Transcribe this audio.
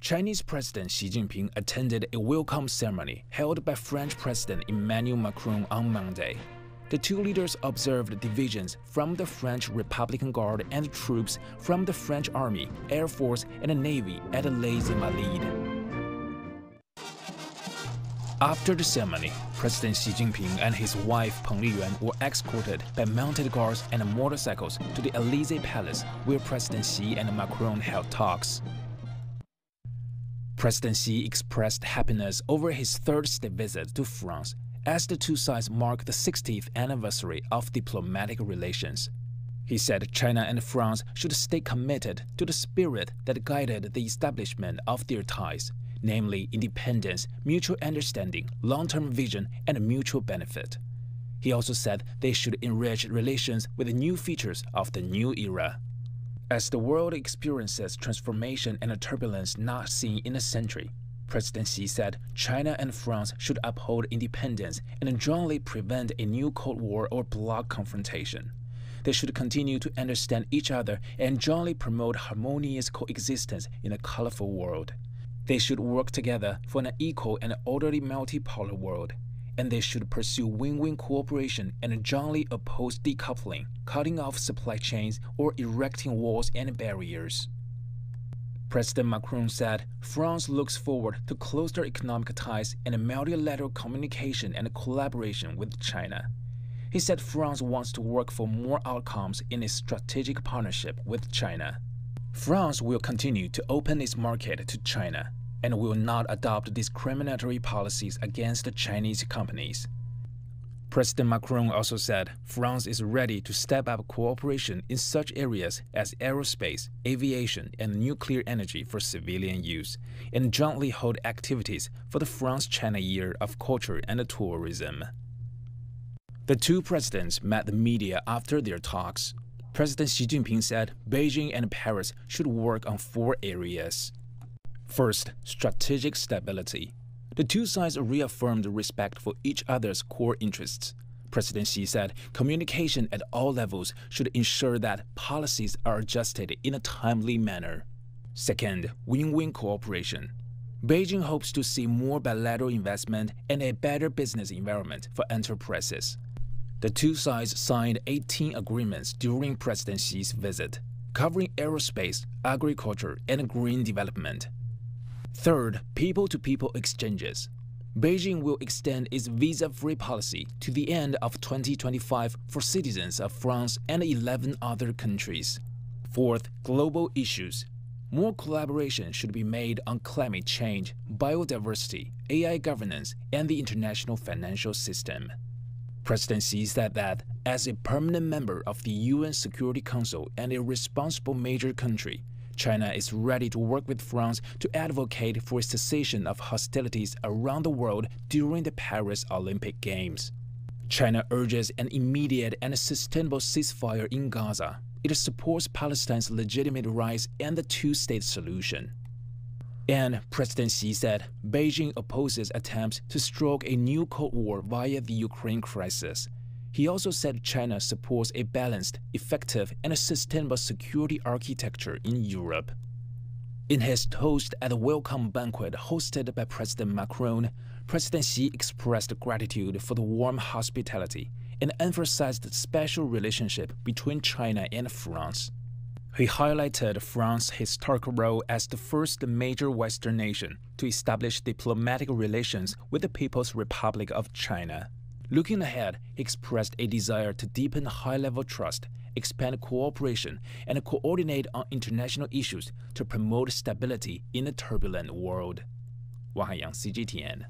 Chinese President Xi Jinping attended a welcome ceremony held by French President Emmanuel Macron on Monday. The two leaders observed divisions from the French Republican Guard and troops from the French Army, Air Force, and the Navy at Elysee Palace. After the ceremony, President Xi Jinping and his wife Peng Liyuan were escorted by mounted guards and motorcycles to the Elysee Palace, where President Xi and Macron held talks. President Xi expressed happiness over his third state visit to France, as the two sides mark the 60th anniversary of diplomatic relations. He said China and France should stay committed to the spirit that guided the establishment of their ties, namely independence, mutual understanding, long-term vision, and mutual benefit. He also said they should enrich relations with the new features of the new era. As the world experiences transformation and turbulence not seen in a century, President Xi said China and France should uphold independence and jointly prevent a new Cold War or bloc confrontation. They should continue to understand each other and jointly promote harmonious coexistence in a colorful world. They should work together for an equal and orderly multipolar world, and they should pursue win-win cooperation and jointly oppose decoupling, cutting off supply chains, or erecting walls and barriers. President Macron said France looks forward to closer economic ties and multilateral communication and collaboration with China. He said France wants to work for more outcomes in its strategic partnership with China. France will continue to open its market to China and will not adopt discriminatory policies against Chinese companies. President Macron also said France is ready to step up cooperation in such areas as aerospace, aviation, and nuclear energy for civilian use, and jointly hold activities for the France-China Year of Culture and Tourism. The two presidents met the media after their talks. President Xi Jinping said Beijing and Paris should work on 4 areas. First, strategic stability. The two sides reaffirmed respect for each other's core interests. President Xi said communication at all levels should ensure that policies are adjusted in a timely manner. Second, win-win cooperation. Beijing hopes to see more bilateral investment and a better business environment for enterprises. The two sides signed 18 agreements during President Xi's visit, covering aerospace, agriculture, and green development. Third, people-to-people exchanges. Beijing will extend its visa-free policy to the end of 2025 for citizens of France and 11 other countries. Fourth, global issues. More collaboration should be made on climate change, biodiversity, AI governance, and the international financial system. President Xi said that, as a permanent member of the UN Security Council and a responsible major country, China is ready to work with France to advocate for a cessation of hostilities around the world during the Paris Olympic Games. China urges an immediate and sustainable ceasefire in Gaza. It supports Palestine's legitimate rights and the two-state solution. And President Xi said Beijing opposes attempts to stroke a new Cold War via the Ukraine crisis. He also said China supports a balanced, effective, and sustainable security architecture in Europe. In his toast at a welcome banquet hosted by President Macron, President Xi expressed gratitude for the warm hospitality and emphasized the special relationship between China and France. He highlighted France's historical role as the first major Western nation to establish diplomatic relations with the People's Republic of China. Looking ahead, he expressed a desire to deepen high-level trust, expand cooperation, and coordinate on international issues to promote stability in a turbulent world. Wang Haiyang, CGTN.